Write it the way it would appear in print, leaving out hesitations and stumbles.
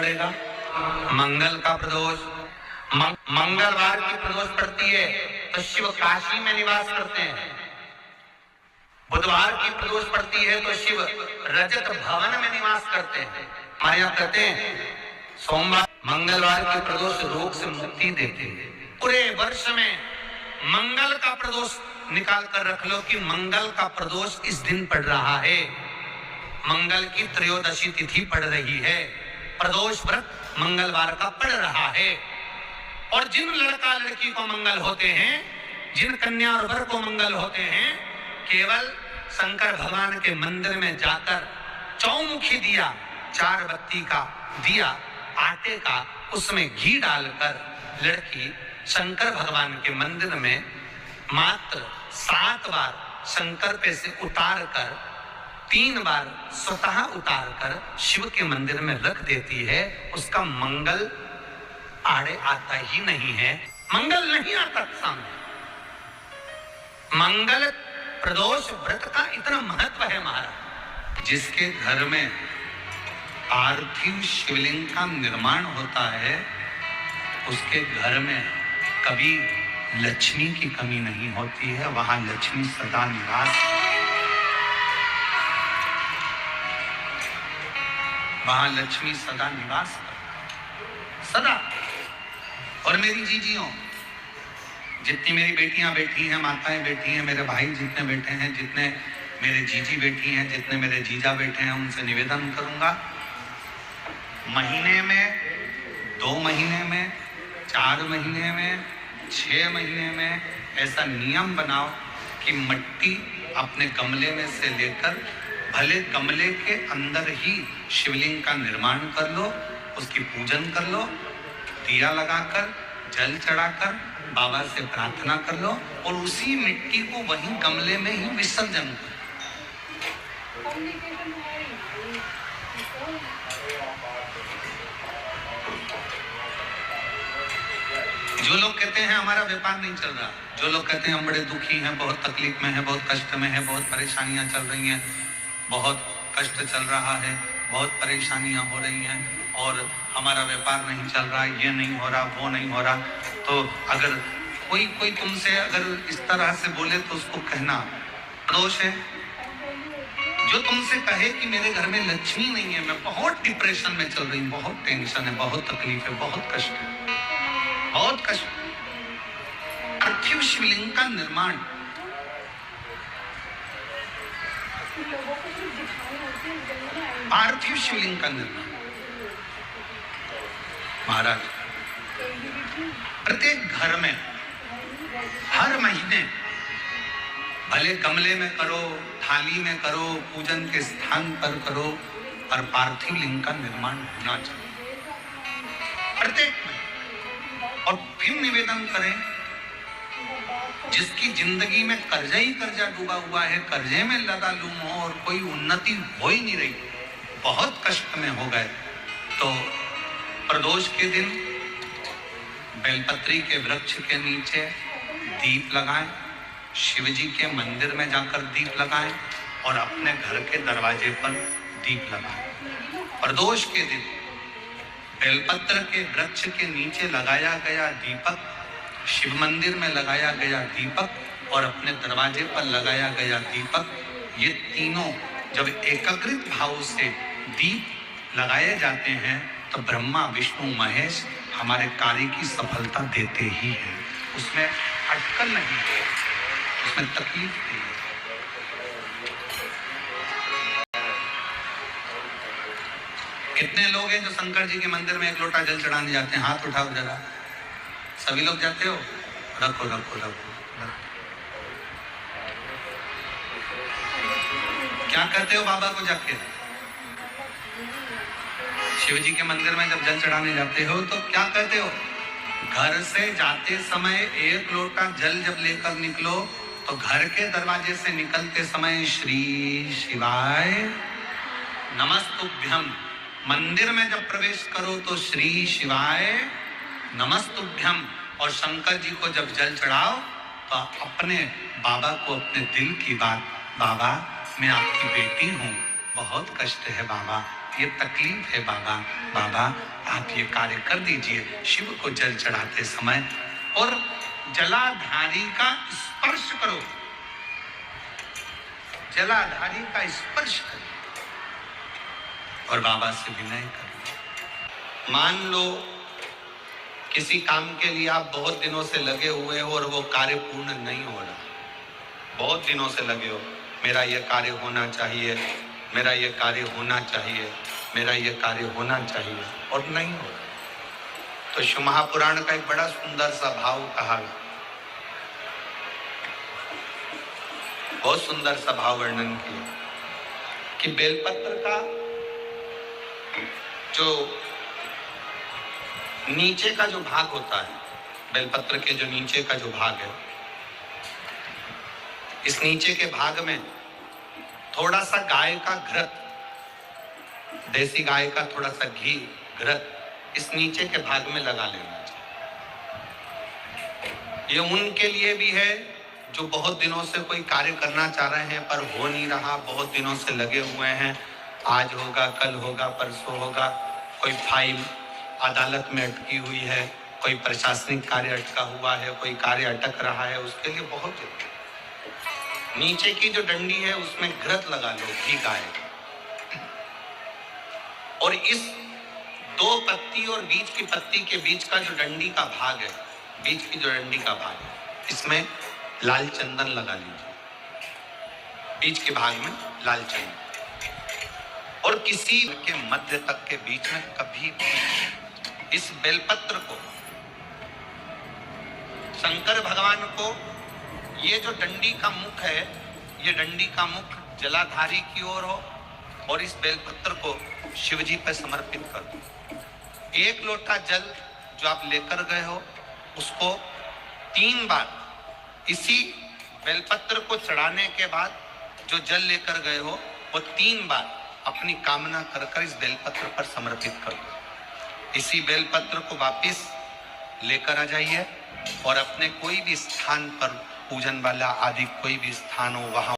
पड़ेगा? मंगल का प्रदोष, मंगलवार की प्रदोष पड़ती है तो शिव काशी में निवास करते हैं। बुधवार की प्रदोष पड़ती है तो शिव रजत भवन में निवास करते हैं। हमारे यहाँ कहते हैं सोमवार मंगलवार की प्रदोष रोग से मुक्ति देते हैं। पूरे वर्ष में मंगल का प्रदोष निकाल कर रख लो कि मंगल का प्रदोष इस दिन पड़ रहा है, मंगल की त्रयोदशी तिथि पड़ रही है, प्रदोष व्रत मंगलवार का पड़ रहा है। और जिन लड़का लड़की को मंगल होते हैं, जिन कन्या और वर को मंगल होते हैं, केवल शंकर भगवान के मंदिर में जाकर चौमुखी दिया, 4 बत्ती का दिया आटे का, उसमें घी डालकर लड़की शंकर भगवान के मंदिर में मात्र 7 बार शंकर पे से उतार कर 3 बार स्वतः उतार कर शिव के मंदिर में रख देती है। उसका मंगल आड़े आता ही नहीं है, मंगल नहीं आता सामने। मंगल प्रदोष व्रत का इतना महत्व है महाराज। जिसके घर में पार्थिव शिवलिंग का निर्माण होता है, उसके घर में कभी लक्ष्मी की कमी नहीं होती है, वहां लक्ष्मी सदा निवास, वहां लक्ष्मी सदा निवास सदा। और मेरी जीजियों, जितनी मेरी बेटियां बैठी हैं, माताएं बैठी हैं, मेरे भाई जितने बैठे हैं, जितने मेरे जीजी बैठी हैं, जितने मेरे जीजा बैठे हैं, उनसे निवेदन करूंगा, महीने में, 2 महीने में, 4 महीने में, 6 महीने में ऐसा नियम बनाओ कि मिट्टी अपने गमले में से लेकर भले गमले के अंदर ही शिवलिंग का निर्माण कर लो, उसकी पूजन कर लो, दिया लगाकर, जल चढ़ाकर बाबा से प्रार्थना कर लो और उसी मिट्टी को वहीं गमले में ही विसर्जन करो। जो लोग कहते हैं हमारा व्यापार नहीं चल रहा, जो लोग कहते हैं हम बड़े दुखी हैं, बहुत तकलीफ में हैं, बहुत कष्ट में हैं, बहुत परेशानियां चल रही हैं, बहुत कष्ट चल रहा है, बहुत परेशानियां हो रही हैं और हमारा व्यापार नहीं चल रहा, ये नहीं हो रहा, वो नहीं हो रहा, तो अगर कोई तुमसे अगर इस तरह से बोले तो उसको कहना दोष है। जो तुमसे कहे कि मेरे घर में लक्ष्मी नहीं है, मैं बहुत डिप्रेशन में चल रही हूँ, बहुत टेंशन है, बहुत तकलीफ है, बहुत कष्ट है, बहुत कष्ट। पार्थिव शिवलिंग का निर्माण, पार्थिव शिवलिंग का निर्माण महाराज प्रत्येक घर में हर महीने भले गमले में करो, थाली में करो, पूजन के स्थान पर करो, और पार्थिव लिंग का निर्माण होना चाहिए प्रत्येक में। और फिर निवेदन करें, जिसकी जिंदगी में कर्जा ही कर्जा डूबा हुआ है, कर्जे में लगा लूम हो और कोई उन्नति हो ही नहीं रही, बहुत कष्ट में हो गए, तो प्रदोष के दिन बेलपत्री के वृक्ष के नीचे दीप लगाएं, शिवजी के मंदिर में जाकर दीप लगाएं और अपने घर के दरवाजे पर दीप लगाएं। प्रदोष के दिन बेलपत्र के वृक्ष के नीचे लगाया गया दीपक, शिव मंदिर में लगाया गया दीपक और अपने दरवाजे पर लगाया गया दीपक, ये तीनों जब एकाग्रित भाव से दीप लगाए जाते हैं तो ब्रह्मा विष्णु महेश हमारे कार्य की सफलता देते ही हैं। उसमें अटकल नहीं है, उसमें तकलीफ नहीं है। कितने लोग हैं जो शंकर जी के मंदिर में 1 लोटा जल चढ़ाने जाते हैं? हाथ उठाओ जरा। सभी लोग जाते हो? रखो रखो रखो। क्या कहते हो बाबा को जाके? शिव जी के मंदिर में जब जल चढ़ाने जाते हो तो क्या कहते हो? घर से जाते समय 1 लोटा जल जब लेकर निकलो तो घर के दरवाजे से निकलते समय श्री शिवाय नमस्तुभ्यम, मंदिर में जब प्रवेश करो तो श्री शिवाय नमस्तुभ्यम, और शंकर जी को जब जल चढ़ाओ तो अपने बाबा को अपने दिल की बात, बाबा मैं आपकी बेटी हूँ, बहुत कष्ट है बाबा, ये तकलीफ है बाबा, बाबा आप ये कार्य कर दीजिए शिव को जल चढ़ाते समय, और जलाधारी का स्पर्श करो, जलाधारी का स्पर्श करो और बाबा से विनय करो। मान लो किसी काम के लिए आप बहुत दिनों से लगे हुए हो और वो कार्य पूर्ण नहीं हो रहा, बहुत दिनों से लगे हो, मेरा ये कार्य होना चाहिए, मेरा ये कार्य होना चाहिए, मेरा ये कार्य होना चाहिए, और नहीं हो रहा। तो शिव महापुराण का एक बड़ा सुंदर सा भाव कहा, बहुत सुंदर सा भाव वर्णन किया कि बेलपत्र का जो नीचे का जो भाग होता है, बेलपत्र के जो नीचे का जो भाग है, इस नीचे के भाग में थोड़ा सा गाय का घृत, देसी गाय का थोड़ा सा घी घृत इस नीचे के भाग में लगा लेना चाहिए। ये उनके लिए भी है जो बहुत दिनों से कोई कार्य करना चाह रहे हैं पर हो नहीं रहा, बहुत दिनों से लगे हुए हैं, आज होगा, कल होगा, परसों होगा, कोई फाइल अदालत में अटकी हुई है, कोई प्रशासनिक कार्य अटका हुआ है, कोई कार्य अटक रहा है, उसके लिए बहुत नीचे की जो डंडी है उसमें घृत लगा लो, घी गाय, और इस दो पत्ती और बीच की पत्ती के बीच का जो डंडी का भाग है, बीच की जो डंडी का भाग है, इसमें लाल चंदन लगा लीजिए, बीच के भाग में लाल चंदन, और किसी के मध्य तक के बीच में कभी भी इस बेलपत्र को, शंकर भगवान को, ये जो डंडी का मुख है, ये डंडी का मुख जलाधारी की ओर हो और इस बेलपत्र को शिवजी पर समर्पित कर दो। एक लोटा जल जो आप लेकर गए हो उसको 3 बार इसी बेलपत्र को चढ़ाने के बाद जो जल लेकर गए हो वो 3 बार अपनी कामना कर कर इस बेलपत्र पर समर्पित कर दो। इसी बेलपत्र को वापिस लेकर आ जाइए और अपने कोई भी स्थान पर, पूजन वाला आदि कोई भी स्थान हो वहां